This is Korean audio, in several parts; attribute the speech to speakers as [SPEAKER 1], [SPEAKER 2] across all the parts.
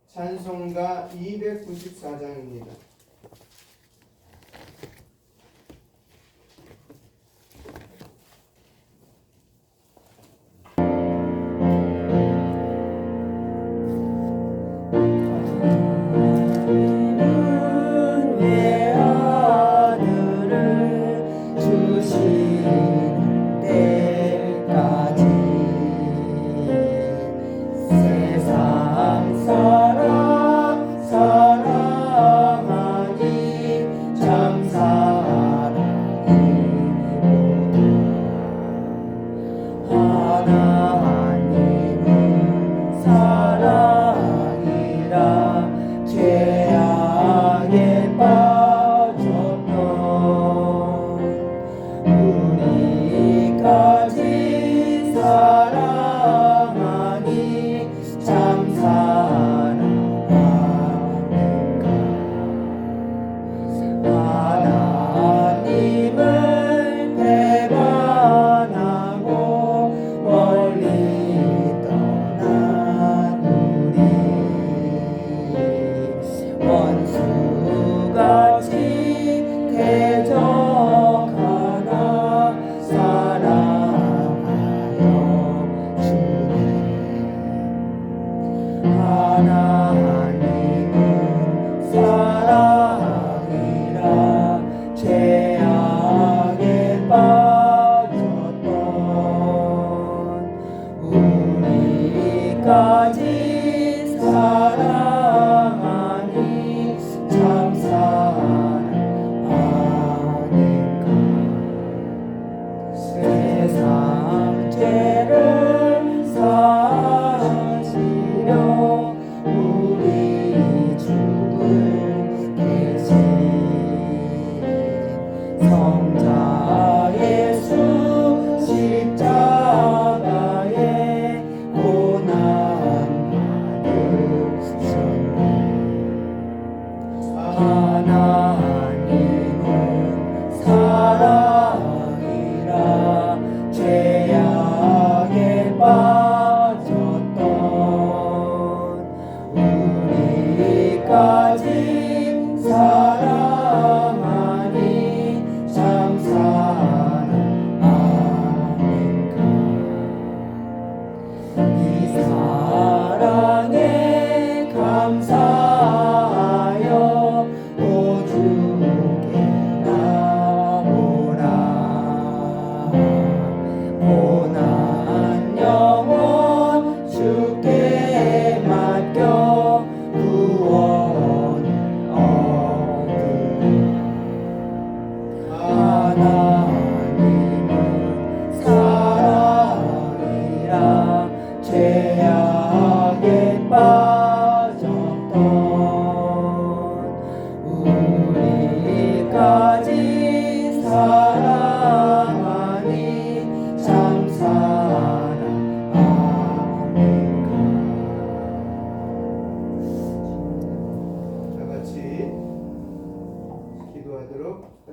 [SPEAKER 1] 찬송가 294장입니다.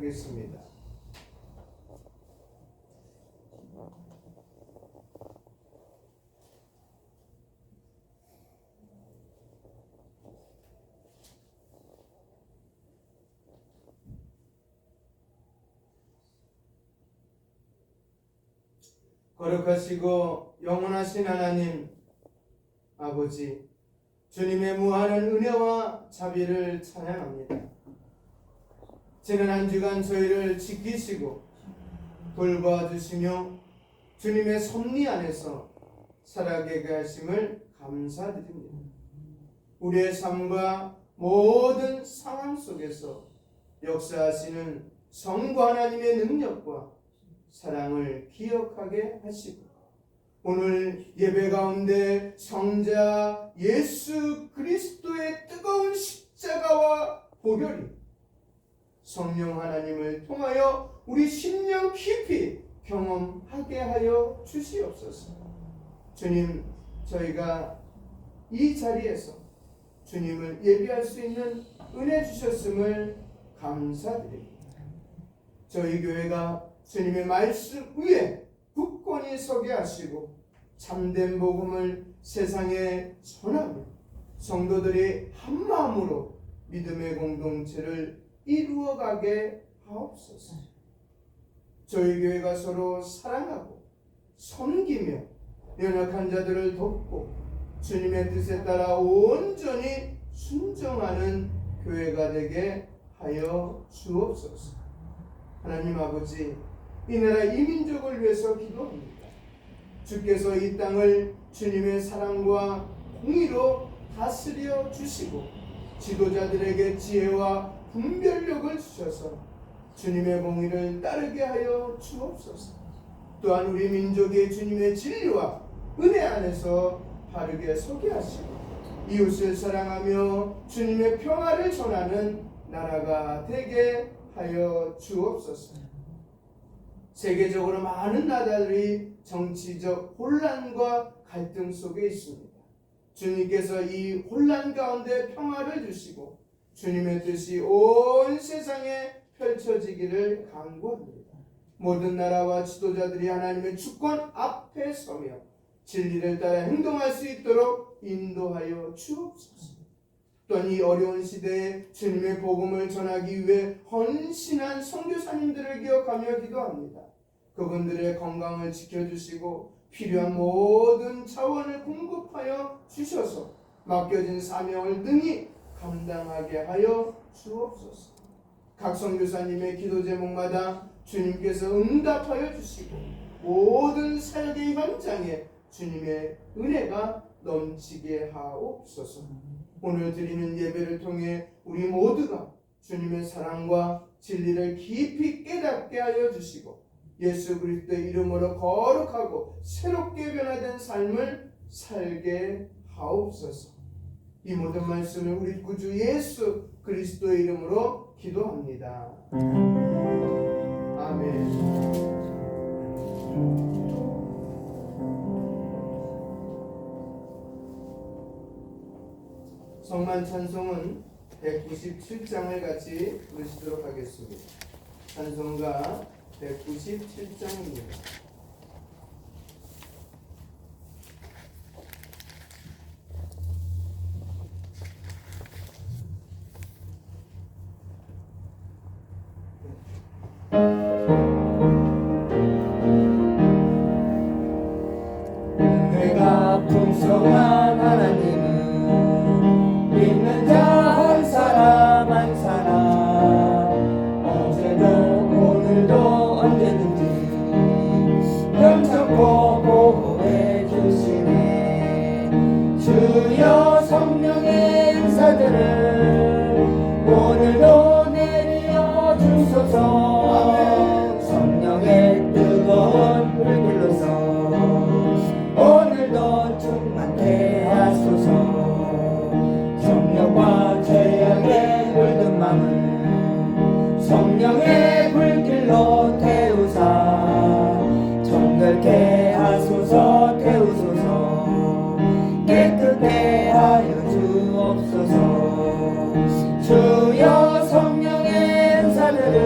[SPEAKER 1] 하겠습니다. 거룩하시고 영원하신 하나님 아버지, 주님의 무한한 은혜와 자비를 찬양합니다. 지난 한 주간 저희를 지키시고 돌봐주시며 주님의 섭리 안에서 살아가게 하심을 감사드립니다. 우리의 삶과 모든 상황 속에서 역사하시는 성부 하나님의 능력과 사랑을 기억하게 하시고 오늘 예배 가운데 성자 예수 그리스도의 뜨거운 십자가와 보혈이 성령 하나님을 통하여 우리 심령 깊이 경험하게 하여 주시옵소서. 주님, 저희가 이 자리에서 주님을 예배할 수 있는 은혜 주셨음을 감사드립니다. 저희 교회가 주님의 말씀 위에 굳건히 서게 하시고 참된 복음을 세상에 전하며 성도들이 한 마음으로 믿음의 공동체를 이루어가게 하옵소서. 저희 교회가 서로 사랑하고 섬기며 연약한 자들을 돕고 주님의 뜻에 따라 온전히 순종하는 교회가 되게 하여 주옵소서. 하나님 아버지, 이 나라 이 민족을 위해서 기도합니다. 주께서 이 땅을 주님의 사랑과 공의로 다스려 주시고 지도자들에게 지혜와 분별력을 주셔서 주님의 공의를 따르게 하여 주옵소서. 또한 우리 민족이 주님의 진리와 은혜 안에서 바르게 서게 하시고 이웃을 사랑하며 주님의 평화를 전하는 나라가 되게 하여 주옵소서. 세계적으로 많은 나라들이 정치적 혼란과 갈등 속에 있습니다. 주님께서 이 혼란 가운데 평화를 주시고 주님의 뜻이 온 세상에 펼쳐지기를 간구합니다. 모든 나라와 지도자들이 하나님의 주권 앞에 서며 진리를 따라 행동할 수 있도록 인도하여 주옵소서. 또한 이 어려운 시대에 주님의 복음을 전하기 위해 헌신한 선교사님들을 기억하며 기도합니다. 그분들의 건강을 지켜주시고 필요한 모든 자원을 공급하여 주셔서 맡겨진 사명을 능히 감당하게 하여 주옵소서. 각 선교사님의 기도 제목마다 주님께서 응답하여 주시고 모든 사역의 현장에 주님의 은혜가 넘치게 하옵소서. 오늘 드리는 예배를 통해 우리 모두가 주님의 사랑과 진리를 깊이 깨닫게 하여 주시고 예수 그리스도의 이름으로 거룩하고 새롭게 변화된 삶을 살게 하옵소서. 이 모든 말씀을 우리 구주 예수 그리스도의 이름으로 기도합니다. 아멘. 성만 찬송은 197장을 같이 부르시도록 하겠습니다. 찬송가 197장입니다.
[SPEAKER 2] 내가 풍성한 하나님은 믿는 자 한 사람 한 사람 어제도 오늘도 언제든지 편찮고 보호해 주시네. 주여 성령의 은사들을 오늘도 내려 주소서. 성령의 뜨거운 불길로서 오늘도 충만케 하소서. 정욕과 죄악에 물든 맘을 성령의 불길로 태우사 정결케 하소서. 태우소서. 깨끗게 하여 주옵소서. 주여 성령의 은사들을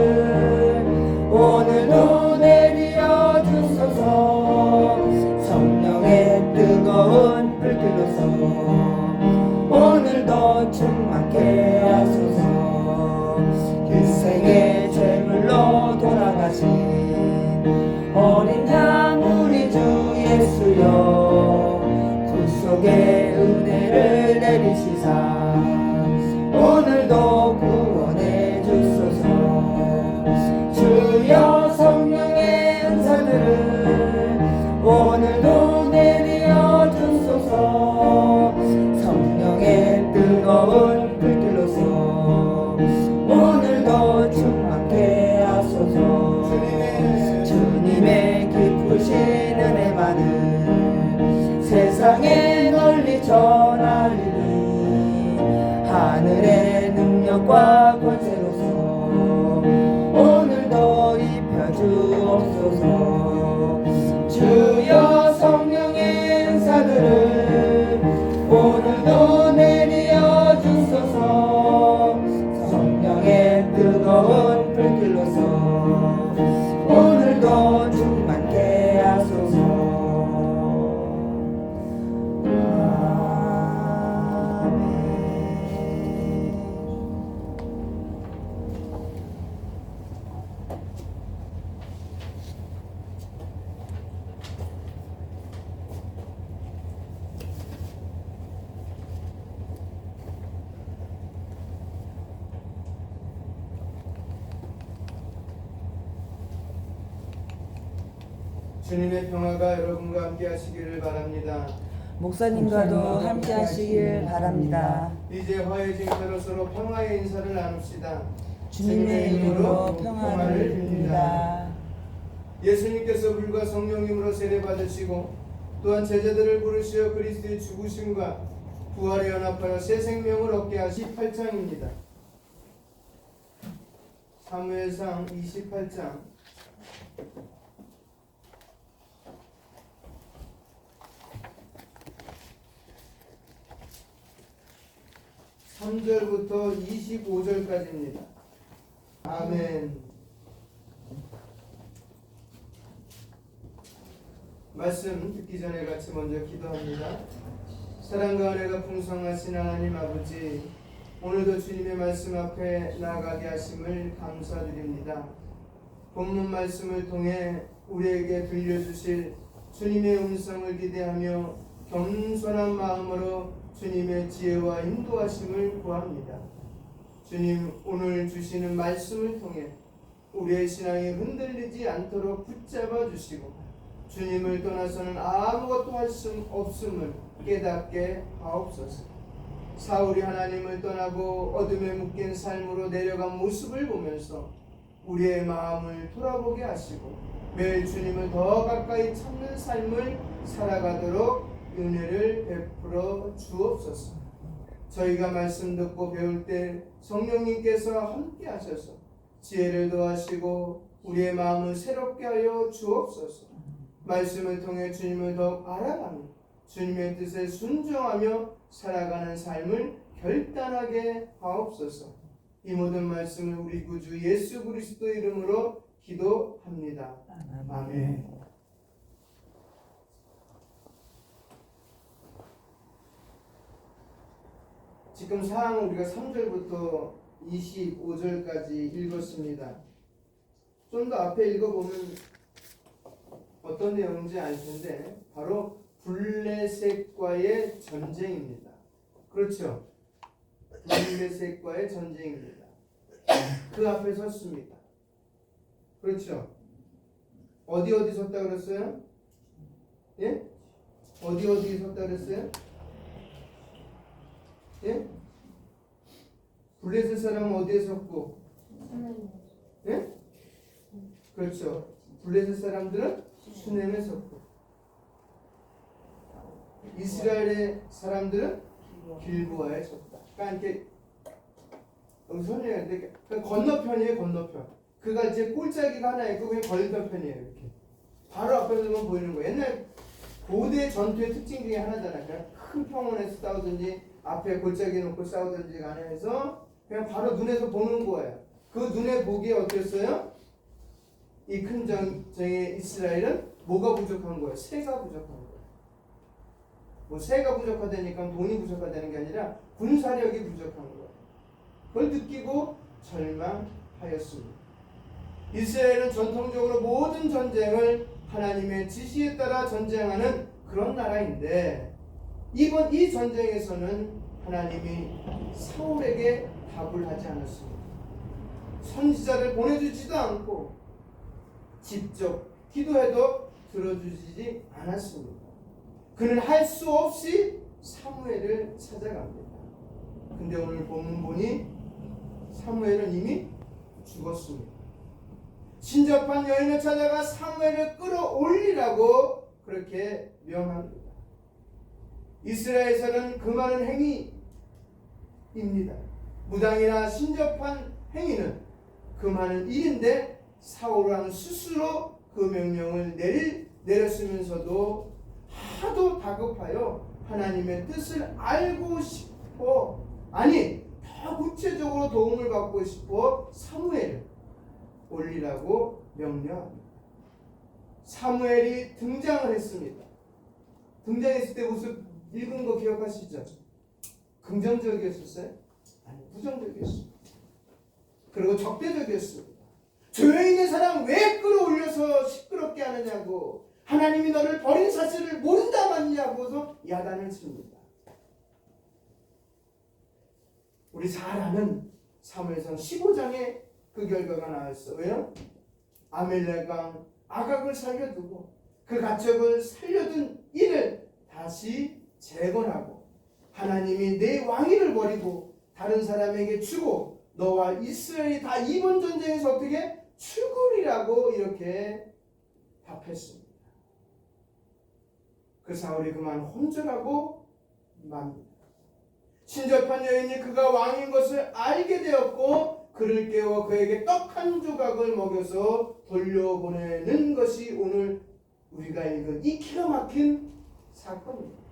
[SPEAKER 2] 오늘도 내려 주소서. 성령의 뜨거운 불길로서 오늘도 충만케 하소서. 일생의 제물로 돌아가신 어린 양 우리 주 예수여 구속의 은혜를 내리시사 오늘도 구원해 주소서. 주여 성령의 은사들을 오늘도 내려 주소서. 성령의 뜨거운 불길로서 오늘도 충만케 하소서. 주님의 기쁘신 은혜만을 세상에 널리 전하리니 하늘의 능력과 권세로서 오늘도 입혀주옵소서. 주여 성령의 은사들을 오늘도 내려 주소서. 성령의 뜨거운 불길로서 오늘도 충만케 하소서. 아멘.
[SPEAKER 1] 주님의 평화가 여러분과 함께 하시기를 바랍니다.
[SPEAKER 2] 목사님과도 함께 하시길 바랍니다.
[SPEAKER 1] 이제 화해진 서로 평화의 인사를 나눕시다.
[SPEAKER 2] 주님의 이름으로 평화를 빕니다.
[SPEAKER 1] 예수님께서 불과 성령님으로 세례받으시고 또한 제자들을 부르시어 그리스도의 죽으심과 부활에 연합하여 새 생명을 얻게 하시 8장입니다. 사무엘상 28장 3절부터 25절까지입니다. 아멘. 말씀 듣기 전에 같이 먼저 기도합니다. 사랑과 은혜가 풍성하신 하나님 아버지, 오늘도 주님의 말씀 앞에 나아가게 하심을 감사드립니다. 본문 말씀을 통해 우리에게 들려주실 주님의 음성을 기대하며 겸손한 마음으로 주님의 지혜와 인도하심을 구합니다. 주님, 오늘 주시는 말씀을 통해 우리의 신앙이 흔들리지 않도록 붙잡아 주시고 주님을 떠나서는 아무것도 할 수 없음을 깨닫게 하옵소서. 사울이 하나님을 떠나고 어둠에 묶인 삶으로 내려간 모습을 보면서 우리의 마음을 돌아보게 하시고 매일 주님을 더 가까이 찾는 삶을 살아가도록 은혜를 베풀어 주옵소서. 저희가 말씀 듣고 배울 때 성령님께서 함께 하셔서 지혜를 더하시고 우리의 마음을 새롭게 하여 주옵소서. 말씀을 통해 주님을 더 알아가며 주님의 뜻에 순종하며 살아가는 삶을 결단하게 하옵소서. 이 모든 말씀을 우리 구주 예수 그리스도 이름으로 기도합니다. 아멘. 지금 사항 우리가 3절부터 25절까지 읽었습니다. 좀 더 앞에 읽어보면 어떤 내용인지 알 텐데 바로 블레셋과의 전쟁입니다. 그렇죠? 블레셋과의 전쟁입니다. 그 앞에 섰습니다. 그렇죠? 어디 섰다 그랬어요? 예? 어디 섰다 그랬어요? 예? 블레셋 사람은 어디에 섰고? 예? 그렇죠. 블레셋 사람들은 수넴에 섰고 이스라엘의 사람들은 길보아에 섰다. 그러니까 이렇게 여기 설명해야 돼. 그러니까 건너편이에요, 건너편. 그가 이제 골짜기가 하나 있고 그냥 건너편이에요, 이렇게. 바로 앞에서만 보이는 거예요. 옛날 고대 전투의 특징 중에 하나잖아요. 그냥 큰 평원에서 싸우든지 앞에 골짜기 놓고 싸우든지 간에 해서 그냥 바로 눈에서 보는 거예요. 그 눈에 보기에 어땠어요? 이 큰 전쟁의 이스라엘은 뭐가 부족한 거예요? 새가 부족한 거예요. 뭐 새가 부족하다니까 돈이 부족하다는 게 아니라 군사력이 부족한 거예요. 그걸 느끼고 절망하였습니다. 이스라엘은 전통적으로 모든 전쟁을 하나님의 지시에 따라 전쟁하는 그런 나라인데 이번 이 전쟁에서는 하나님이 사울에게 답을 하지 않았습니다. 선지자를 보내주지도 않고 직접 기도해도 들어주지 않았습니다. 그는 할 수 없이 사무엘을 찾아갑니다. 근데 오늘 본문 보니 사무엘은 이미 죽었습니다. 신접한 여인을 찾아가 사무엘을 끌어올리라고 그렇게 명합니다. 이스라엘에서는 그 많은 행위입니다. 무당이나 신접한 행위는 그 많은 일인데 사울왕 스스로 그 명령을 내렸으면서도 하도 다급하여 하나님의 뜻을 알고 싶어, 아니 더 구체적으로 도움을 받고 싶어 사무엘을 올리라고 명령합니다. 사무엘이 등장을 했습니다. 등장했을 때 모습 읽은 거 기억하시죠? 긍정적이었었어요? 아니, 부정적이었습니다. 그리고 적대적이었습니다. 조용히 있는 사람 왜 끌어올려서 시끄럽게 하느냐고, 하나님이 너를 버린 사실을 모른다 맞냐고서 야단을 칩니다. 우리 잘 아는 사무엘상 15장에 그 결과가 나왔어. 왜요? 아멜렉 왕 아각을 살려두고 그 가축을 살려둔 이를 다시 재건하고 하나님이 내 왕위를 버리고 다른 사람에게 주고 너와 이스라엘이 다 이번 전쟁에서 어떻게 죽으리라고 이렇게 답했습니다. 그 사울이 그만 혼절하고 맙니다. 친접한 여인이 그가 왕인 것을 알게 되었고 그를 깨워 그에게 떡 한 조각을 먹여서 돌려보내는 것이 오늘 우리가 읽은 이 기가 막힌 사건입니다.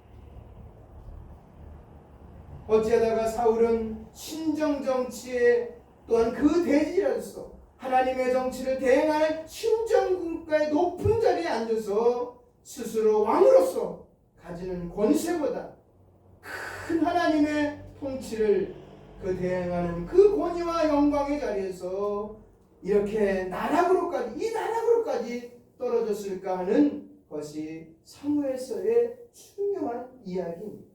[SPEAKER 1] 어찌하다가 사울은 신정정치에 또한 그 대지로서 하나님의 정치를 대행하는 신정국가의 높은 자리에 앉아서 스스로 왕으로서 가지는 권세보다 큰 하나님의 통치를 그 대행하는 그 권위와 영광의 자리에서 이렇게 나락으로까지 떨어졌을까 하는 것이 사무엘서의 중요한 이야기입니다.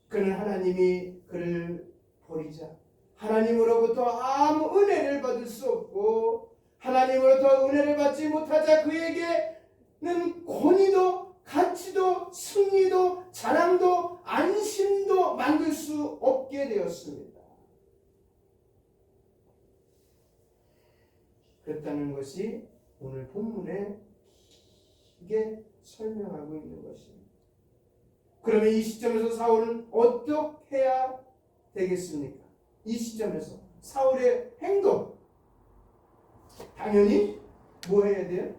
[SPEAKER 1] 그는 하나님이 그를 버리자 하나님으로부터 아무 은혜를 받을 수 없고 하나님으로부터 은혜를 받지 못하자 그에게는 권위도 가치도 승리도 자랑도 안심도 만들 수 없게 되었습니다. 그렇다는 것이 오늘 본문에 이게 설명하고 있는 것입니다. 그러면 이 시점에서 사울은 어떻게 해야 되겠습니까? 이 시점에서 사울의 행동 당연히 뭐 해야 돼요?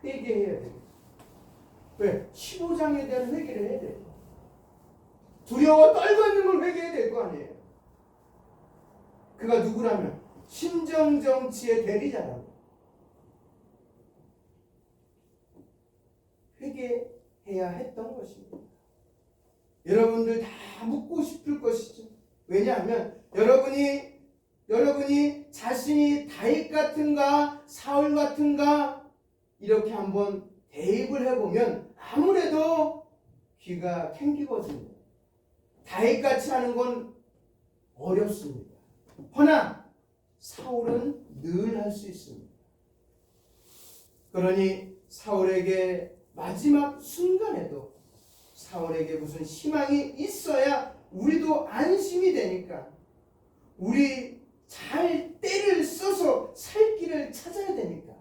[SPEAKER 1] 회개해야 돼요. 왜? 15장에 대한 회개를 해야 돼요. 두려워 떨고 있는 걸 회개해야 될 거 아니에요. 그가 누구라면 신정정치의 대리자라고 회개해야 했던 것입니다. 여러분들 다 묻고 싶을 것이죠. 왜냐하면 여러분이 자신이 다윗 같은가 사울 같은가 이렇게 한번 대입을 해보면 아무래도 귀가 캥기거든요. 다윗같이 하는 건 어렵습니다. 허나 사울은 늘 할 수 있습니다. 그러니 사울에게 마지막 순간에도 사울에게 무슨 희망이 있어야 우리도 안심이 되니까 우리 잘 때를 써서 살 길을 찾아야 되니까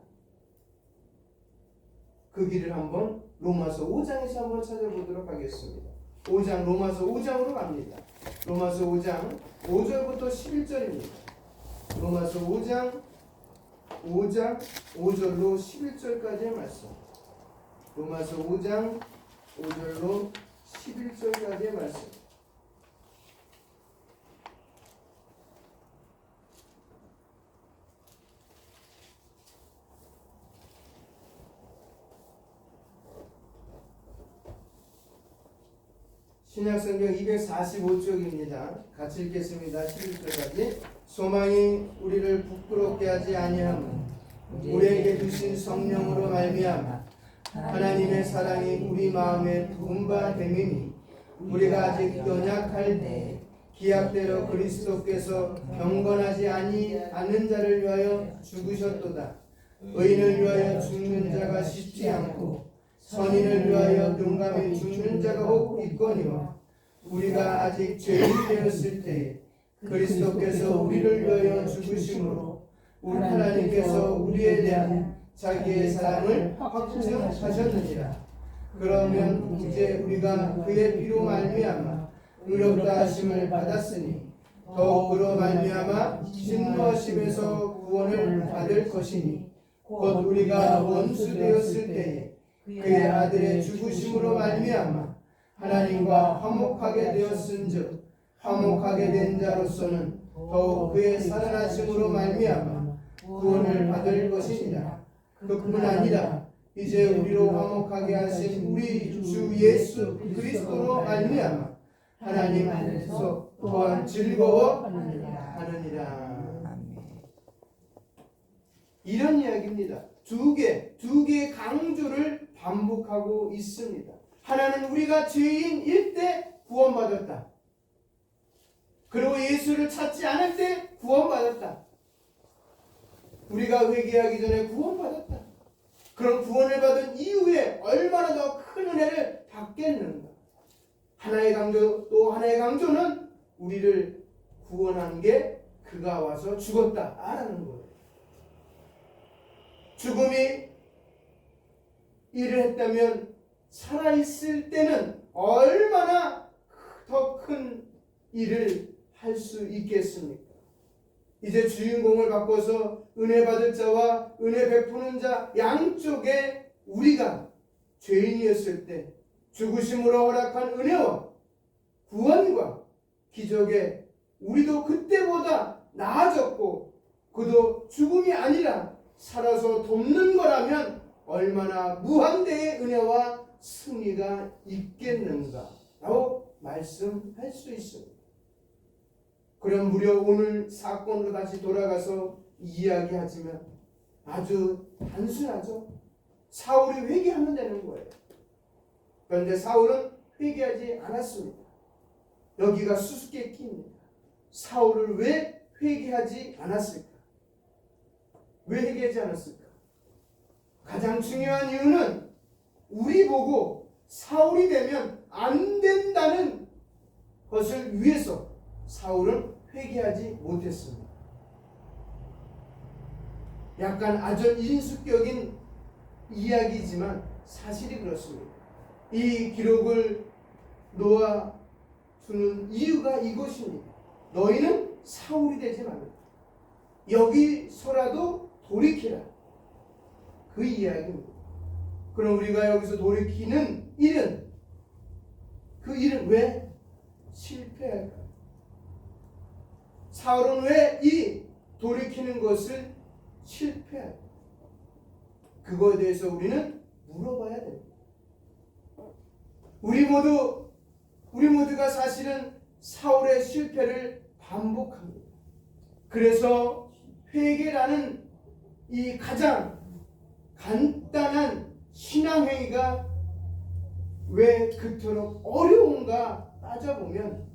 [SPEAKER 1] 그 길을 한번 로마서 5장에서 한번 찾아보도록 하겠습니다. 로마서 5장으로 갑니다. 로마서 5장 5절부터 11절입니다. 로마서 5장 5절로 11절까지의 말씀. 로마서 5장 5절로 11절까지의 말씀. 신약성경 245쪽입니다. 같이 읽겠습니다. 11절까지. 소망이 우리를 부끄럽게 하지 아니함은 우리에게 주신 성령으로 말미암아 하나님의 사랑이 우리 마음에 부은 바 됨이니 우리가 아직 연약할 때 기약대로 그리스도께서 경건하지 않는 자를 위하여 죽으셨도다. 의인을 위하여 죽는 자가 쉽지 않고 선인을 위하여 용감히 죽는 자가 혹 있거니와 우리가 아직 죄인이 되었을 때에 그리스도께서 우리를 위하여 죽으심으로 하나님께서 우리에 대한 자기의 사랑을 확증하셨느니라. 그러면 이제 우리가 그의 피로 말미암아 의롭다 하심을 받았으니 더욱 그로 말미암아 진노하심에서 구원을 받을 것이니 곧 우리가 원수 되었을 때에 그의 아들의 죽으심으로 말미암아 하나님과 화목하게 되었은즉 화목하게 된 자로서는 더욱 그의 살아나심으로 말미암아 구원을 받을 것이니라. 그뿐 아니라 이제 우리로 화목하게 하신 우리 주 예수 그리스도로 말미암아 하나님 안에서 또한 즐거워하느니라. 이런 이야기입니다. 두 개의 강조를 반복하고 있습니다. 하나는 우리가 죄인일 때 구원받았다. 그리고 예수를 찾지 않을 때 구원받았다. 우리가 회개하기 전에 구원받았다. 그럼 구원을 받은 이후에 얼마나 더 큰 은혜를 받겠는가. 하나의 강조 또 하나의 강조는 우리를 구원한 게 그가 와서 죽었다라는 거예요. 죽음이 일을 했다면 살아있을 때는 얼마나 더 큰 일을 할 수 있겠습니까? 이제 주인공을 바꿔서 은혜 받을 자와 은혜 베푸는 자 양쪽에 우리가 죄인이었을 때 죽으심으로 허락한 은혜와 구원과 기적에 우리도 그때보다 나아졌고 그도 죽음이 아니라 살아서 돕는 거라면 얼마나 무한대의 은혜와 승리가 있겠는가 라고 말씀할 수 있습니다. 그럼 무려 오늘 사건으로 다시 돌아가서 이야기하지만 아주 단순하죠. 사울이 회개하면 되는 거예요. 그런데 사울은 회개하지 않았습니다. 여기가 수수께끼입니다. 사울을 왜 회개하지 않았을까? 왜 회개하지 않았을까? 가장 중요한 이유는 우리 보고 사울이 되면 안 된다는 것을 위해서 사울은 회개하지 못했습니다. 약간 아전인수격인 이야기지만 사실이 그렇습니다. 이 기록을 놓아주는 이유가 이것입니다. 너희는 사울이 되지 말라. 여기서라도 돌이키라. 그 이야기입니다. 그럼 우리가 여기서 돌이키는 일은 그 일은 왜 실패할까? 사울은 왜 이 돌이키는 것을 실패할까? 그거에 대해서 우리는 물어봐야 됩니다. 우리 모두가 사실은 사울의 실패를 반복합니다. 그래서 회개라는 이 가장 간단한 신앙행위가 왜 그토록 어려운가 따져보면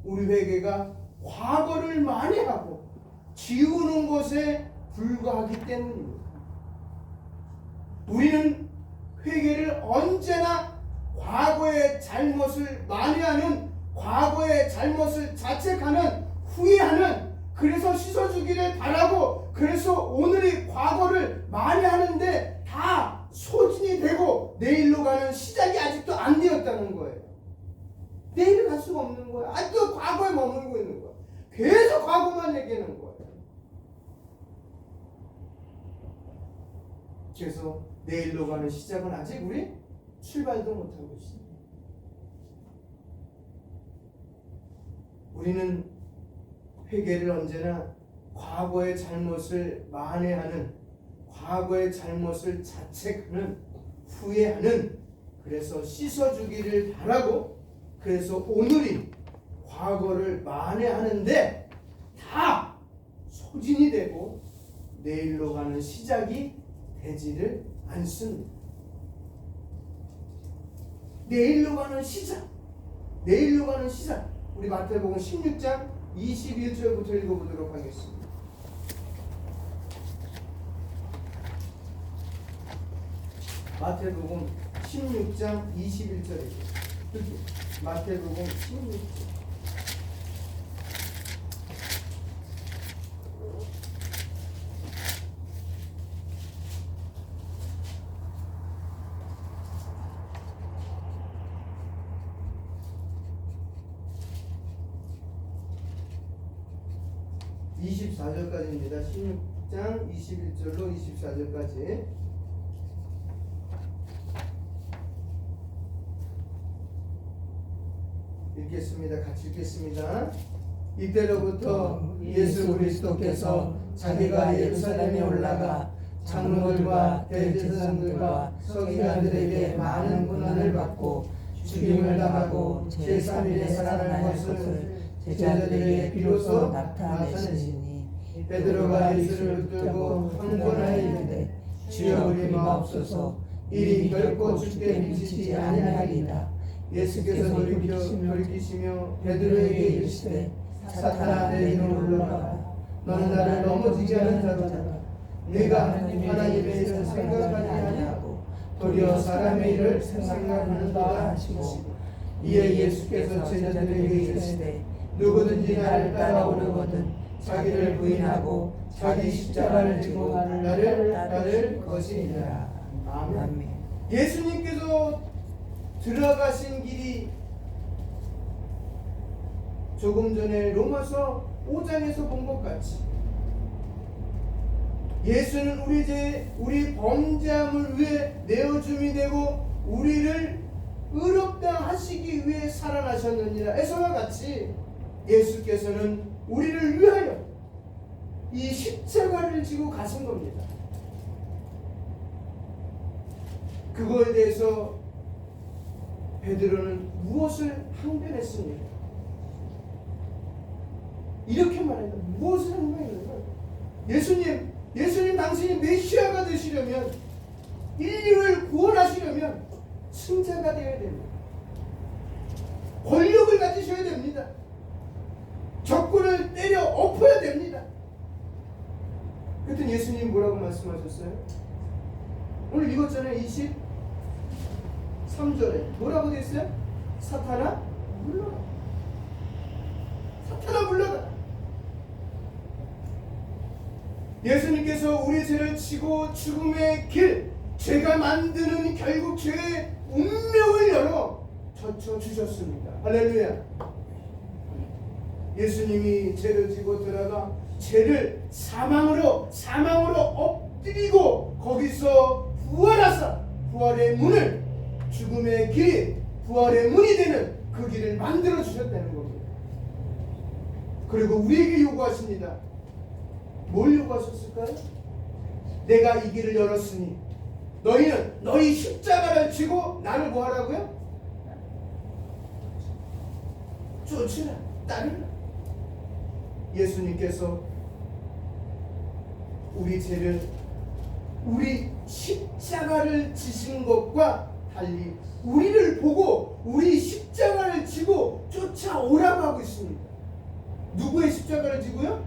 [SPEAKER 1] 우리 회개가 과거를 만회하고 지우는 것에 불과하기 때문입니다. 우리는 회개를 언제나 과거의 잘못을 만회하는, 과거의 잘못을 자책하는, 후회하는, 그래서 씻어주기를 바라고, 그래서 오늘의 과거를 만회하는데 다 소진이 되고 내일로 가는 시작이 아직도 안 되었다는 거예요. 내일을 갈 수가 없는 거예요. 아직도 과거에 머물고 있는 거예요. 계속 과거만 얘기하는 거예요. 그래서 내일로 가는 시작은 아직 우리 출발도 못하고 있습니다. 우리는 회개를 언제나 과거의 잘못을 만회하는, 과거의 잘못을 자책하는, 후회하는, 그래서 씻어주기를 바라고, 그래서 오늘이 과거를 만회하는데 다 소진이 되고 내일로 가는 시작이 되지를 않습니다. 내일로 가는 시작, 내일로 가는 시작. 우리 마태복음 16장 21절부터 읽어보도록 하겠습니다. 마태복음 16장 21절입니다. 마태복음 16장. (24절까지입니다) 16장 21절로 24절까지 읽겠습니다. 같이 읽겠습니다. 이때로부터 예수 그리스도께서 자기가 예루살렘에 올라가 장로들과 대제사장들과 서기관들에게 많은 고난을 받고 죽임을 당하고 제3일에 살아날 것을 제자들에게 비로소 나타내시니 베드로가 예수를 붙들고 황곤하여 이르되 주여 우리 마옵소서 이리 결코 주께 미치지 아니하리이다. 예수께서 돌이키시며 베드로에게 이르시되 사탄아 내 뒤로 물러가라. 너는 나를 넘어지게 하는 자로다. 네가 하나님의 일을 생각하지 아니하고 도리어 사람의 일을 생각하는가 하시고 이에 예수께서 제자들에게 이르시되 누구든지 나를 따라오려거든 자기를 부인하고 자기 십자가를 지고 나를 따를 것이니라. 아멘. 예수님께서 들어가신 길이 조금 전에 로마서 5장에서 본 것 같이 예수는 우리 죄, 우리 범죄함을 위해 내어줌이 되고 우리를 의롭다 하시기 위해 살아나셨느니라. 에서와 같이 예수께서는 우리를 위하여 이 십자가를 지고 가신 겁니다. 그거에 대해서 베드로는 무엇을 항변했습니까? 이렇게 말합니다. 무엇을 항변했는가? 예수님 당신이 메시아가 되시려면 인류를 구원하시려면 승자가 되어야 됩니다. 권력을 가지셔야 됩니다. 적군을 때려 엎어야 됩니다. 그랬더니 예수님 뭐라고 말씀하셨어요? 오늘 읽었잖아요. 23절에 뭐라고 되어 있어요? 사탄아 물러가. 사탄아 물러가. 예수님께서 우리 죄를 지고 죽음의 길, 죄가 만드는 결국 죄의 운명을 열어 젖혀주셨습니다. 할렐루야. 예수님이 죄를 지고 들어가 죄를 사망으로 엎드리고 거기서 부활하사 부활의 문을, 죽음의 길이 부활의 문이 되는 그 길을 만들어 주셨다는 겁니다. 그리고 우리에게 요구하십니다. 뭘 요구하셨을까요? 내가 이 길을 열었으니 너희는 너희 십자가를 지고 나를 뭐 하라고요? 쫓으라, 따르라. 예수님께서 우리 죄를, 우리 십자가를 지신 것과 달리 우리를 보고 우리 십자가를 지고 쫓아오라고 하고 있습니다. 누구의 십자가를 지고요?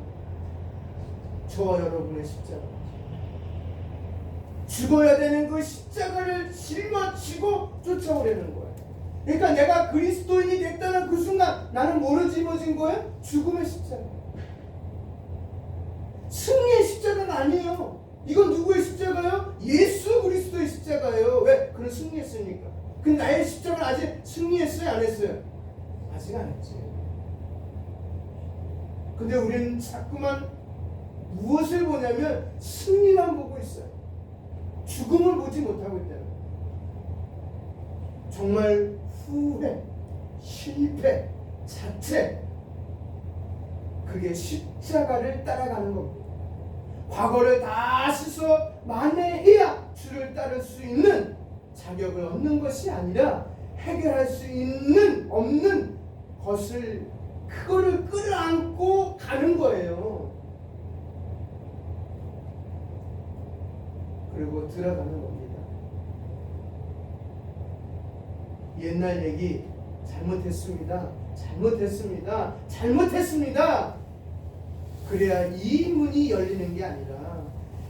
[SPEAKER 1] 저와 여러분의 십자가. 죽어야 되는 그 십자가를 짊어지고 쫓아오려는 거예요. 그러니까 내가 그리스도인이 됐다는 그 순간 나는 뭐로 짊어진 거예요? 죽음의 십자가. 승리의 십자가가 아니에요. 이건 누구의 십자가예요? 예수 그리스도의 십자가예요. 왜? 그는 승리했으니까. 근데 나의 십자가는 아직 승리했어요? 안 했어요? 아직 안 했지. 근데 우리는 자꾸만 무엇을 보냐면 승리만 보고 있어요. 죽음을 보지 못하고 있다는 거예요. 정말 후회, 실패, 자책, 그게 십자가를 따라가는 겁니다. 과거를 다 씻어 만회해야 주를 따를 수 있는 자격을 얻는 것이 아니라 해결할 수 있는 없는 것을 그거를 끌어안고 가는 거예요. 그리고 들어가는 겁니다. 옛날 얘기 잘못했습니다. 그래야 이 문이 열리는 게 아니라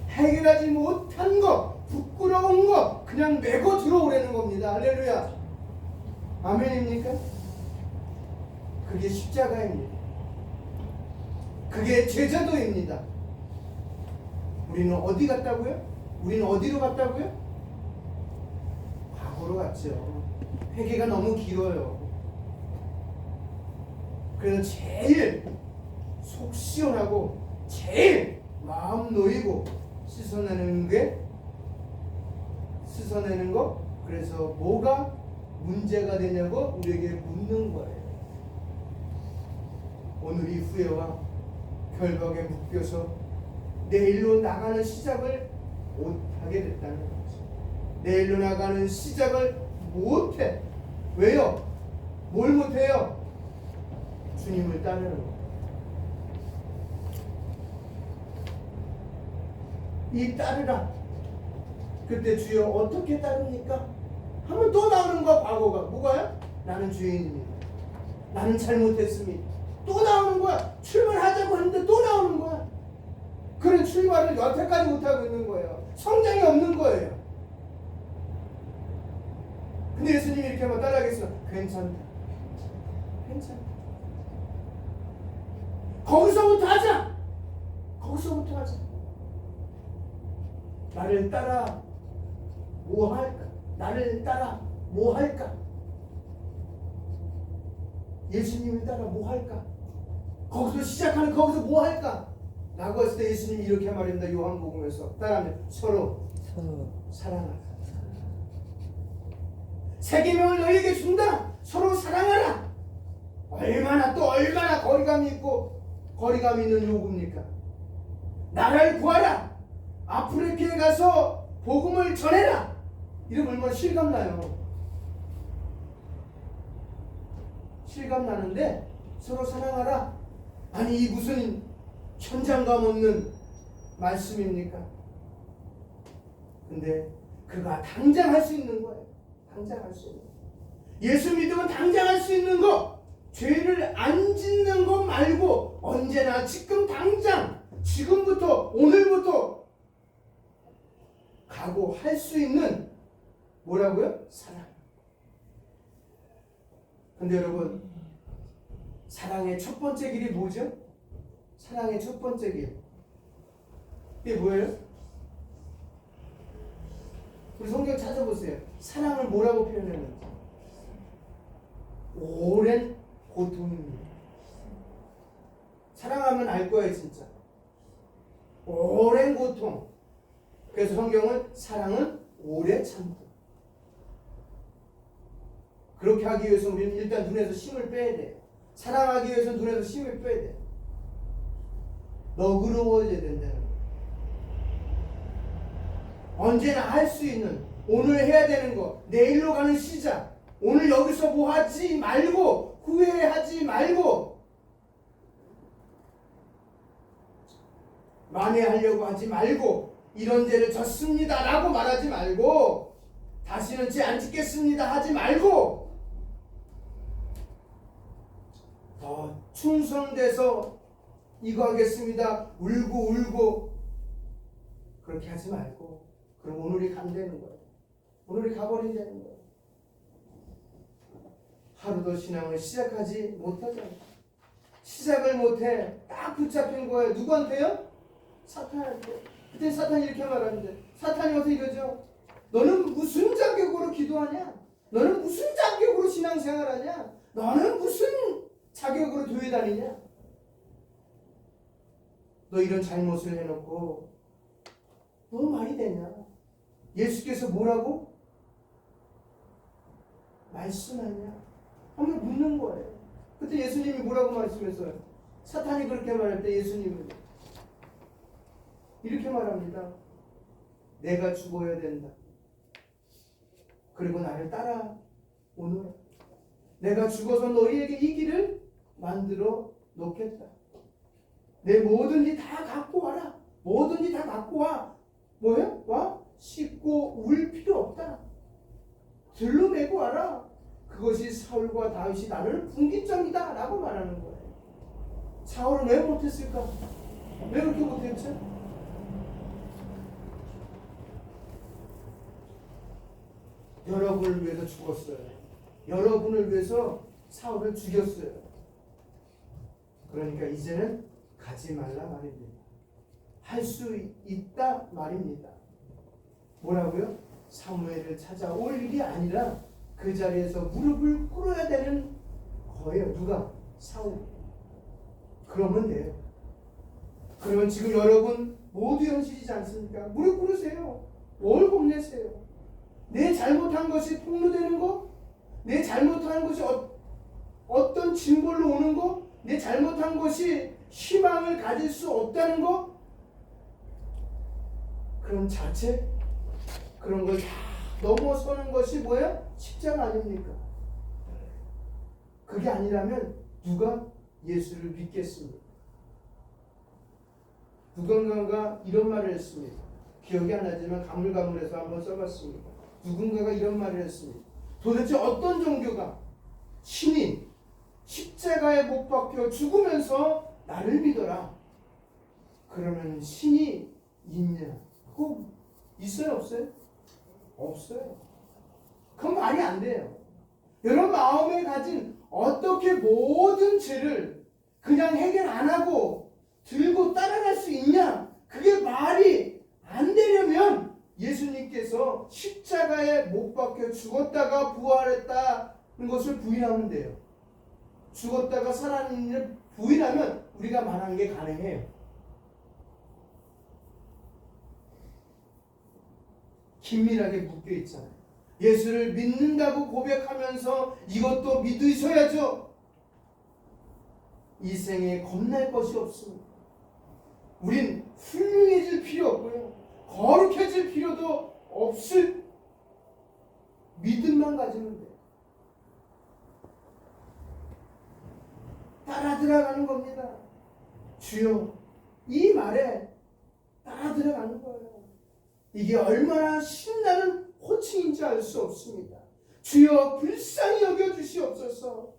[SPEAKER 1] 해결하지 못한 거, 부끄러운 거 그냥 메고 들어오라는 겁니다. 할렐루야. 아멘입니까? 그게 십자가입니다. 그게 제자도입니다. 우리는 어디 갔다고요? 우리는 어디로 갔다고요? 과거로 갔죠. 회개가 너무 길어요. 그래서 제일 속 시원하고 제일 마음 놓이고 씻어내는 거. 그래서 뭐가 문제가 되냐고 우리에게 묻는 거예요. 오늘 이 후회와 결박에 묶여서 내일로 나가는 시작을 못하게 됐다는 거죠. 내일로 나가는 시작을 못해. 왜요? 뭘 못해요? 주님을 따르는 거. 이 따르라. 그때 주여 어떻게 따릅니까? 하면 또 나오는 거야. 과거가 뭐가요? 나는 죄인입니다. 나는 잘못했습니다. 또 나오는 거야. 출발하자고 하는데 또 나오는 거야. 그런 출발을 여태까지 못하고 있는 거예요. 성장이 없는 거예요. 근데 예수님이 이렇게 하면 따라하겠어요. 괜찮다. 괜찮다. 거기서부터 하자. 거기서부터 하자. 나를 따라 뭐 할까? 나를 따라 뭐 할까? 예수님을 따라 뭐 할까? 거기서 시작하는 거기서 뭐 할까? 라고 했을 때 예수님이 이렇게 말합니다. 요한복음에서 따라하면 서로 사랑하라. 새 계명을 너희에게 준다. 서로 사랑하라. 얼마나 거리감이 있고 거리감이 있는 요구입니까? 나라를 구하라. 아프리카에 가서 복음을 전해라. 이러면 얼마나 실감나요. 실감나는데 서로 사랑하라. 아니 이 무슨 현장감 없는 말씀입니까? 근데 그가 당장 할 수 있는 거예요. 당장 할 수 있는 거. 예수 믿으면 당장 할 수 있는 거. 죄를 안 짓는 거 말고 언제나 지금 당장 지금부터 오늘부터 각오할 수 있는 뭐라고요? 사랑. 근데 여러분 사랑의 첫 번째 길이 뭐죠? 사랑의 첫 번째 길 이게 뭐예요? 우리 성경 찾아보세요. 사랑을 뭐라고 표현했는지. 오랜 고통입니다. 사랑하면 알 거예요 진짜. 오랜 고통. 그래서 성경은 사랑은 오래 참고. 그렇게 하기 위해서 우리는 일단 눈에서 힘을 빼야 돼요. 사랑하기 위해서 눈에서 힘을 빼야 돼요. 너그러워져야 된다는 거예요. 언제나 할 수 있는, 오늘 해야 되는 거, 내일로 가는 시작. 오늘 여기서 뭐 하지 말고, 후회하지 말고, 만회하려고 하지 말고, 이런 죄를 졌습니다 라고 말하지 말고, 다시는 죄 안 짓겠습니다 하지 말고, 더 충성돼서 이거 하겠습니다 울고 그렇게 하지 말고, 그럼 오늘이 간다는 거예요. 오늘이 가버린다는 거예요. 하루도 신앙을 시작하지 못하잖아요. 시작을 못해. 딱 붙잡힌 거예요. 누구한테요? 사탄한테. 그때 사탄이 이렇게 말하는데, 사탄이 와서 이러죠. 너는 무슨 자격으로 기도하냐? 너는 무슨 자격으로 신앙생활하냐? 너는 무슨 자격으로 교회 다니냐? 너 이런 잘못을 해놓고 너 말이 되냐? 예수께서 뭐라고 말씀하냐? 한번 묻는 거예요. 그때 예수님이 뭐라고 말씀했어요? 사탄이 그렇게 말할 때 예수님은 이렇게 말합니다. 내가 죽어야 된다. 그리고 나를 따라오너라. 내가 죽어서 너희에게 이 길을 만들어 놓겠다. 내 뭐든지 다 갖고 와라. 뭐든지 다 갖고 와. 뭐예요? 와? 씻고 울 필요 없다. 들로 메고 와라. 그것이 사울과 다윗이 나를 굶긴 점이다 라고 말하는 거예요. 사울은 왜 못했을까? 왜 그렇게 못했죠? 여러분을 위해서 죽었어요. 여러분을 위해서 사울을 죽였어요. 그러니까 이제는 가지 말라 말입니다. 할 수 있다 말입니다. 뭐라고요? 사무엘을 찾아올 일이 아니라 그 자리에서 무릎을 꿇어야 되는 거예요. 누가? 사울. 그러면 돼요. 그러면 지금 여러분 모두 현실이지 않습니까? 무릎 꿇으세요. 월급 내세요. 내 잘못한 것이 폭로되는 거? 내 잘못한 것이 어떤 징벌로 오는 거? 내 잘못한 것이 희망을 가질 수 없다는 거? 그런 자체? 그런 걸 다 넘어서는 것이 뭐야? 십자가 아닙니까? 그게 아니라면 누가 예수를 믿겠습니까? 누군가가 이런 말을 했습니다. 기억이 안 나지만 가물가물해서 한번 써봤습니다. 누군가가 이런 말을 했습니다. 도대체 어떤 종교가 신인 십자가에 못 박혀 죽으면서 나를 믿어라. 그러면 신이 있냐? 꼭 있어요, 없어요? 없어요. 그건 말이 안 돼요. 여러분 마음에 가진 어떻게 모든 죄를 그냥 해결 안 하고 들고 따라갈 수 있냐? 그게 말이 안 되려면 예수님께서 십자가에 못 박혀 죽었다가 부활했다는 것을 부인하면 돼요. 죽었다가 살아난 일을 부인하면 우리가 말하는 게 가능해요. 긴밀하게 묶여 있잖아요. 예수를 믿는다고 고백하면서 이것도 믿으셔야죠. 이 생에 겁날 것이 없습니다. 우린 훌륭해질 필요 없고요. 거룩해질 필요도 없을 믿음만 가지면 돼요. 따라 들어가는 겁니다. 주여, 이 말에 따라 들어가는 거예요. 이게 얼마나 신나는 호칭인지 알 수 없습니다. 주여 불쌍히 여겨주시옵소서.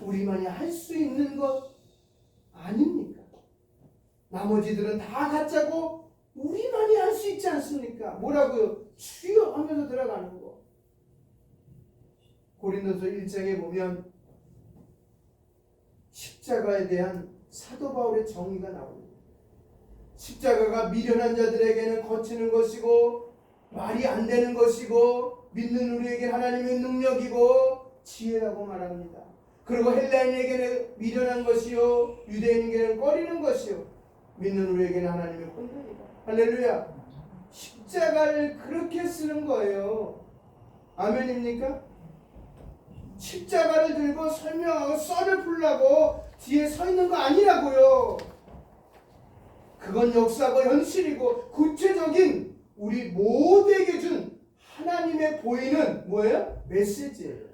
[SPEAKER 1] 우리만이 할 수 있는 것 아닙니까? 나머지들은 다 가짜고 우리만이 할 수 있지 않습니까? 뭐라고요? 주여 하면서 들어가는 거. 고린도서 1장에 보면 십자가에 대한 사도 바울의 정의가 나옵니다. 십자가가 미련한 자들에게는 거치는 것이고 말이 안 되는 것이고 믿는 우리에게 하나님의 능력이고 지혜라고 말합니다. 그리고 헬라인에게는 미련한 것이요 유대인에게는 꺼리는 것이요 믿는 우리에게는 하나님의 권능이다. 할렐루야. 십자가를 그렇게 쓰는 거예요. 아멘입니까? 십자가를 들고 설명하고 썰을 풀라고 뒤에 서 있는 거 아니라고요. 그건 역사고 현실이고 구체적인 우리 모두에게 준 하나님의 보이는 뭐예요? 메시지예요.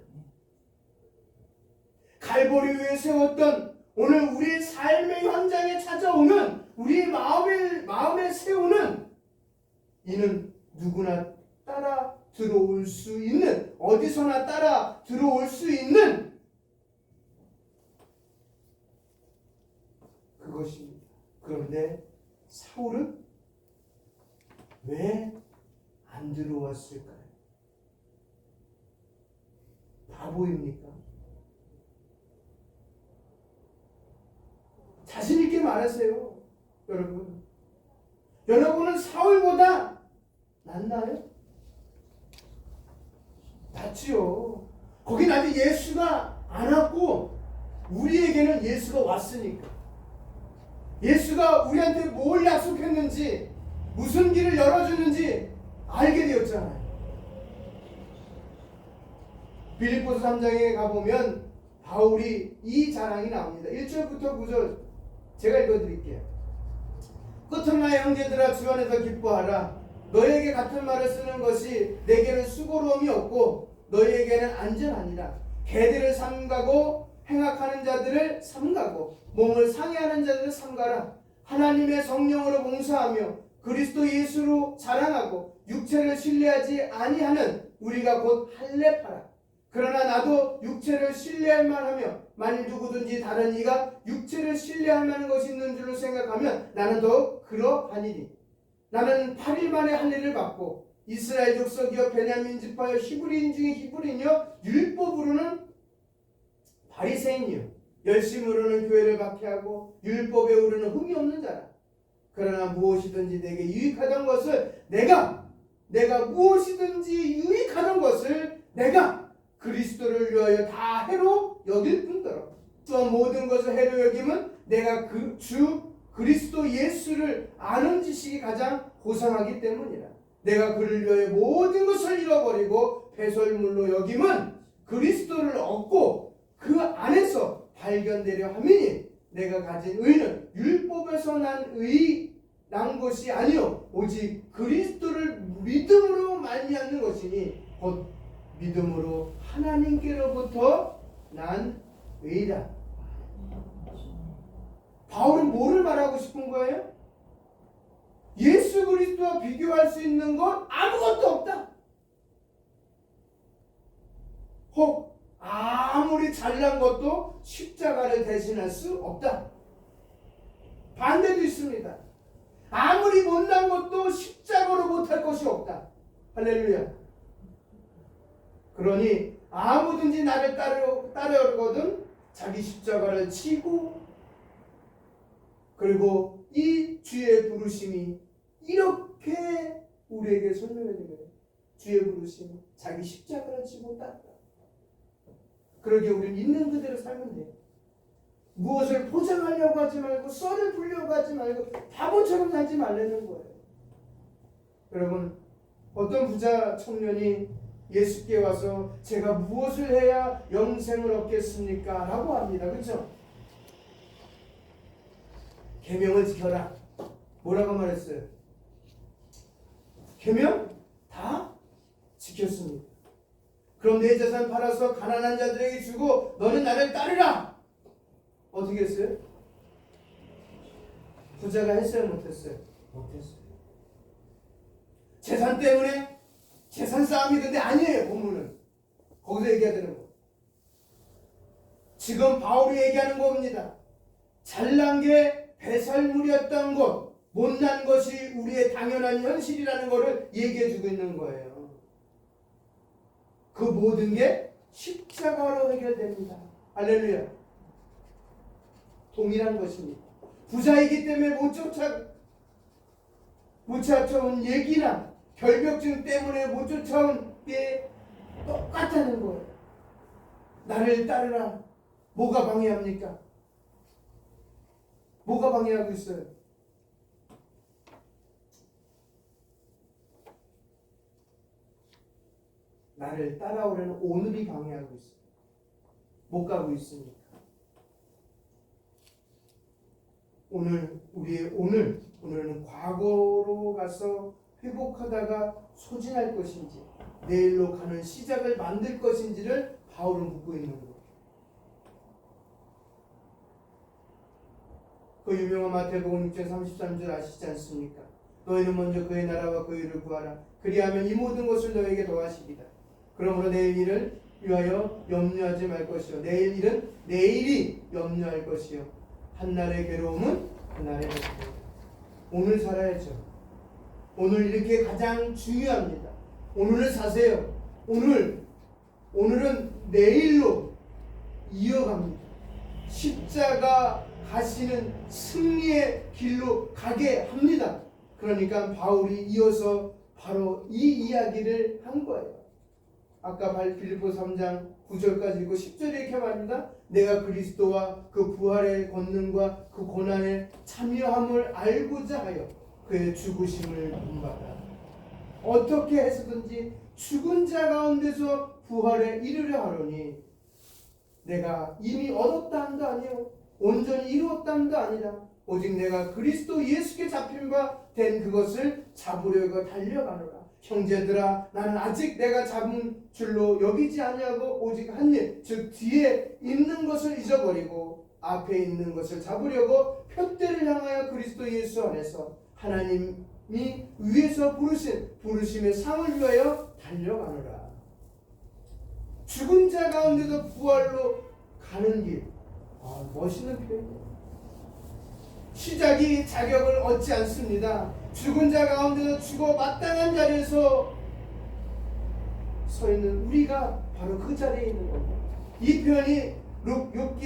[SPEAKER 1] 갈보리 위에 세웠던 오늘 우리 삶의 현장에 찾아오는 우리 마음에 세우는 이는 누구나 따라 들어올 수 있는 어디서나 따라 들어올 수 있는 그것입니다. 그런데 사울은 왜 안 들어왔을까요? 바보입니까? 자신 있게 말하세요. 여러분. 여러분은 사울보다 낫나요? 낫지요. 거긴 아직 예수가 안 왔고 우리에게는 예수가 왔으니까. 예수가 우리한테 뭘 약속했는지 무슨 길을 열어주는지 알게 되었잖아요. 빌립보서 3장에 가보면 바울이 이 자랑이 나옵니다. 1절부터 9절 제가 읽어드릴게요. 끝으로 나의 형제들아 주 안에서 기뻐하라. 너희에게 같은 말을 쓰는 것이 내게는 수고로움이 없고 너희에게는 안전하니라. 개들을 삼가고 행악하는 자들을 삼가고 몸을 상해하는 자들을 삼가라. 하나님의 성령으로 봉사하며 그리스도 예수로 자랑하고 육체를 신뢰하지 아니하는 우리가 곧 할례파라. 그러나 나도 육체를 신뢰할 만하며 만일 누구든지 다른 이가 육체를 신뢰할 만한 것이 있는 줄로 생각하면 나는 더욱 그러하니니 나는 8일 만에 할례를 받고 이스라엘 족속이여 베냐민 지파여 히브리인 중에 히브리인이여 율법으로는 바리새인이요 열심으로는 교회를 박해하고 율법에 오르는 흠이 없는 자라. 그러나 무엇이든지 내게 유익하던 것을 내가 무엇이든지 유익하던 것을 내가 그리스도를 위하여 다 해로 여길 뿐더러 또한 모든 것을 해로 여김은 내가 그 주 그리스도 예수를 아는 지식이 가장 고상하기 때문이라. 내가 그를 위하여 모든 것을 잃어버리고 배설물로 여김은 그리스도를 얻고 그 안에서 발견되려 함이니 내가 가진 의는 율법에서 난 것이 아니요 오직 그리스도를 믿음으로 말미암는 것이니 곧 믿음으로 하나님께로부터 난 의다. 바울은 뭐를 말하고 싶은 거예요? 예수 그리스도와 비교할 수 있는 것 아무것도 없다. 혹 아무리 잘난 것도 십자가를 대신할 수 없다. 반대도 있습니다. 아무리 못난 것도 십자가로 못할 것이 없다. 할렐루야. 그러니 아무든지 나를 따르거든 자기 십자가를 지고, 그리고 이 주의 부르심이 이렇게 우리에게 설명해 주는 거예요. 주의 부르심이 자기 십자가를 지고 따르라. 그러기에 우리는 있는 그대로 살면 돼요. 무엇을 포장하려고 하지 말고, 썰을 풀려고 하지 말고, 바보처럼 살지 말라는 거예요. 여러분, 어떤 부자 청년이 예수께 와서 제가 무엇을 해야 영생을 얻겠습니까? 라고 합니다. 그렇죠? 계명을 지켜라. 뭐라고 말했어요? 계명 다 지켰습니다. 그럼 내 재산 팔아서 가난한 자들에게 주고 너는 나를 따르라. 어떻게 했어요? 부자가 했어요? 못했어요? 못했어요. 재산 때문에? 재산 싸움이 근데 아니에요. 본문은 거기서 얘기하는 거. 지금 바울이 얘기하는 겁니다. 잘난 게 배설물이었던 것, 못난 것이 우리의 당연한 현실이라는 것을 얘기해 주고 있는 거예요. 그 모든 게 십자가로 해결됩니다. 할렐루야. 동일한 것입니다. 부자이기 때문에 못 쫓아온 얘기나 결벽증 때문에 못 쫓아온 게 똑같다는 거예요. 나를 따르라. 뭐가 방해합니까? 뭐가 방해하고 있어요? 나를 따라오려는 오늘이 방해하고 있어요. 못 가고 있으니까. 오늘은 과거로 가서 회복하다가 소진할 것인지, 내일로 가는 시작을 만들 것인지를 바울은 묻고 있는 거예요. 그 유명한 마태복음 6장 33절 아시지 않습니까? 너희는 먼저 그의 나라와 그의 의를 구하라. 그리하면 이 모든 것을 너에게 더하시리라. 그러므로 내일 일을 위하여 염려하지 말 것이요, 내일 일은 내일이 염려할 것이요, 한날의 괴로움은 그날의 것입니다. 오늘 살아야죠. 오늘 이렇게 가장 중요합니다. 오늘을 사세요. 오늘은 내일로 이어갑니다. 십자가 가시는 승리의 길로 가게 합니다. 그러니까 바울이 이어서 바로 이 이야기를 한 거예요. 아까 빌립보 3장 9절까지 읽고 10절에 이렇게 말합니다. 내가 그리스도와 그 부활의 권능과 그 고난에 참여함을 알고자 하여 그의 죽으심을 본받아 어떻게 해서든지 죽은 자 가운데서 부활에 이르려 하노니, 내가 이미 얻었다 함도 아니요 온전히 이루었다 함도 아니라 오직 내가 그리스도 예수께 잡힌 바 된 그것을 잡으려고 달려가노라. 형제들아, 나는 아직 내가 잡은 줄로 여기지 아니하고 오직 한 일, 즉 뒤에 있는 것을 잊어버리고 앞에 있는 것을 잡으려고 표대를 향하여 그리스도 예수 안에서 하나님이 위에서 부르심의 상을 위하여 달려가노라. 죽은 자 가운데서 부활로 가는 길. 멋있는 표현이에요. 시작이 자격을 얻지 않습니다. 죽은 자 가운데서 죽어 마땅한 자리에서 서 있는 우리가 바로 그 자리에 있는 겁니다. 이 표현이 욥기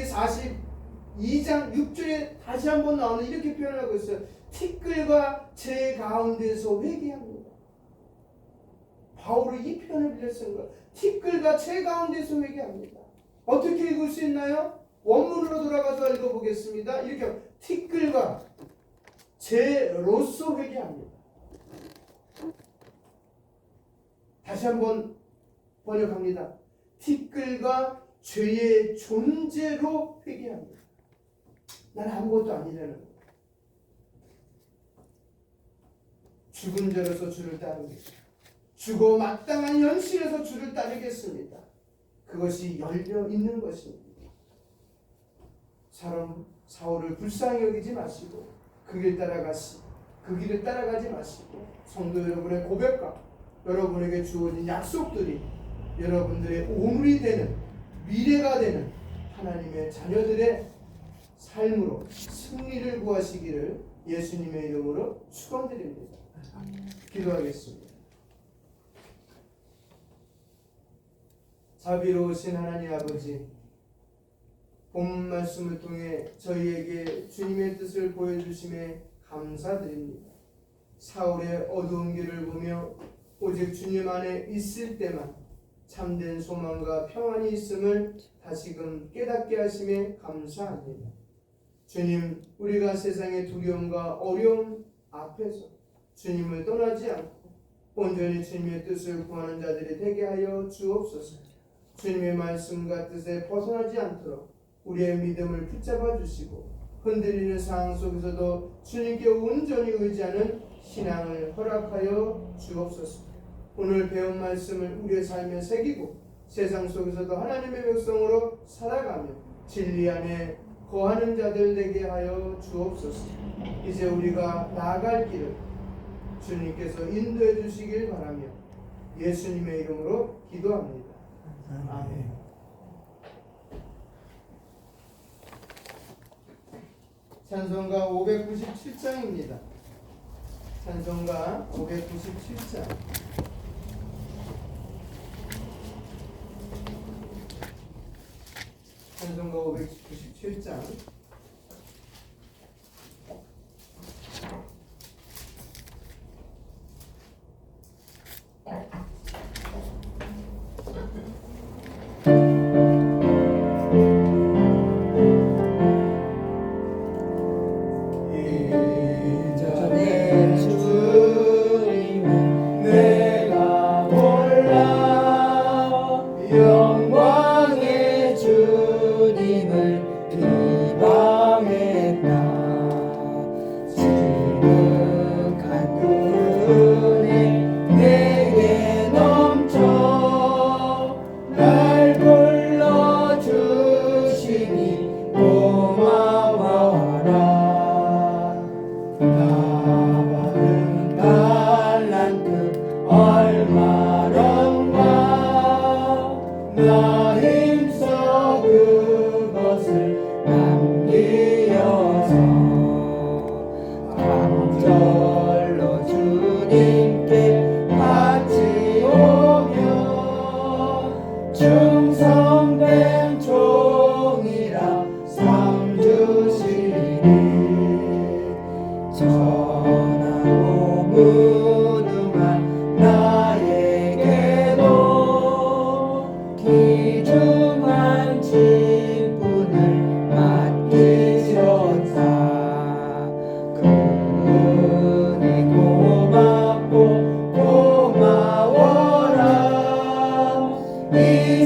[SPEAKER 1] 42장 6절에 다시 한번 나오는 이렇게 표현하고 있어요. 티끌과 제 가운데서 회개합니다. 바울은 이 표현을 빌려 쓴 거예요. 티끌과 제 가운데서 회개합니다. 어떻게 읽을 수 있나요? 원문으로 돌아가서 읽어보겠습니다. 이렇게 티끌과 죄로서 회개합니다. 다시 한번 번역합니다. 티끌과 죄의 존재로 회개합니다. 난 아무것도 아니라는 거예요. 죽은 자로서 주를 따르겠습니다. 죽어 마땅한 현실에서 주를 따르겠습니다. 그것이 열려 있는 것입니다. 사울을 불쌍히 여기지 마시고 그 길을 따라가지 마시고 성도 여러분의 고백과 여러분에게 주어진 약속들이 여러분들의 오늘이 되는, 미래가 되는 하나님의 자녀들의 삶으로 승리를 구하시기를 예수님의 이름으로 축원드립니다. 기도하겠습니다. 자비로우신 하나님 아버지, 본 말씀을 통해 저희에게 주님의 뜻을 보여주심에 감사드립니다. 사울의 어두운 길을 보며 오직 주님 안에 있을 때만 참된 소망과 평안이 있음을 다시금 깨닫게 하심에 감사합니다. 주님, 우리가 세상의 두려움과 어려움 앞에서 주님을 떠나지 않고 온전히 주님의 뜻을 구하는 자들이 되게 하여 주옵소서. 주님의 말씀과 뜻에 벗어나지 않도록 우리의 믿음을 붙잡아 주시고 흔들리는 상황 속에서도 주님께 온전히 의지하는 신앙을 허락하여 주옵소서. 오늘 배운 말씀을 우리의 삶에 새기고 세상 속에서도 하나님의 백성으로 살아가며 진리 안에 거하는 자들 되게 하여 주옵소서. 이제 우리가 나아갈 길을 주님께서 인도해 주시길 바라며 예수님의 이름으로 기도합니다. 아멘. 찬송가 597장입니다. 찬송가 597장. 찬송가 597장.
[SPEAKER 2] 이전에 주님은 내가 몰라 영광의 주님을 비방했다. 지극한 은혜 내게 넘쳐 날 불러주시니 고마워라. 나받은 달란트 얼마런가 나 힘써 그것을 남기어서 간절로 주님께 바치오며 충성된 종이라 삼주시리. 전하고 무능한 나에게도 귀중한 직분을 맡기셨사. 그 은혜 고맙고 고마워라. 이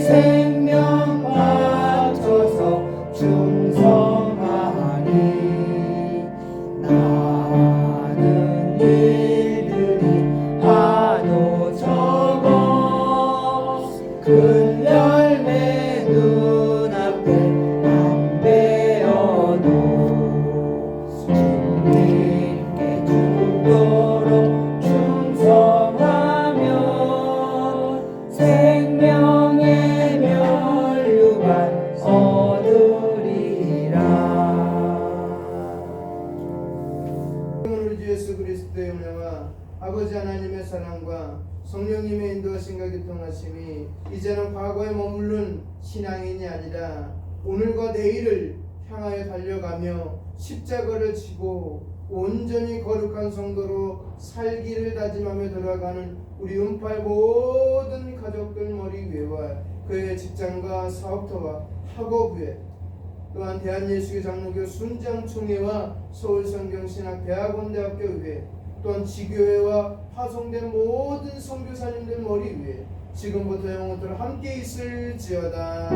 [SPEAKER 2] 생명 바쳐서 충성하니 나는 일들이 하도 적어 큰 열매 눈앞에 안 베어도 주님께 죽도록 충성하면 생명의 면류관 얻으리라.
[SPEAKER 1] 우리 주 예수 그리스도의 은혜와 아버지 하나님의 사랑과 성령님의 인도하심과 교통하심이 이제는 과거에 머무른 신앙인이 아니라 오늘과 내일을 향하여 달려가며 십자가를 지고 온전히 거룩한 성도로 살기를 다짐하며 돌아가는 우리 은팔 모든 가족들 머리 위에와 그의 직장과 사업터와 학업위에 또한 대한예수교 장로교 순장총회와 서울성경신학대학원대학교 위에 또한 지교회와 파송된 모든 선교사님들 머리 위에 지금부터 영원토록 함께 있을지어다.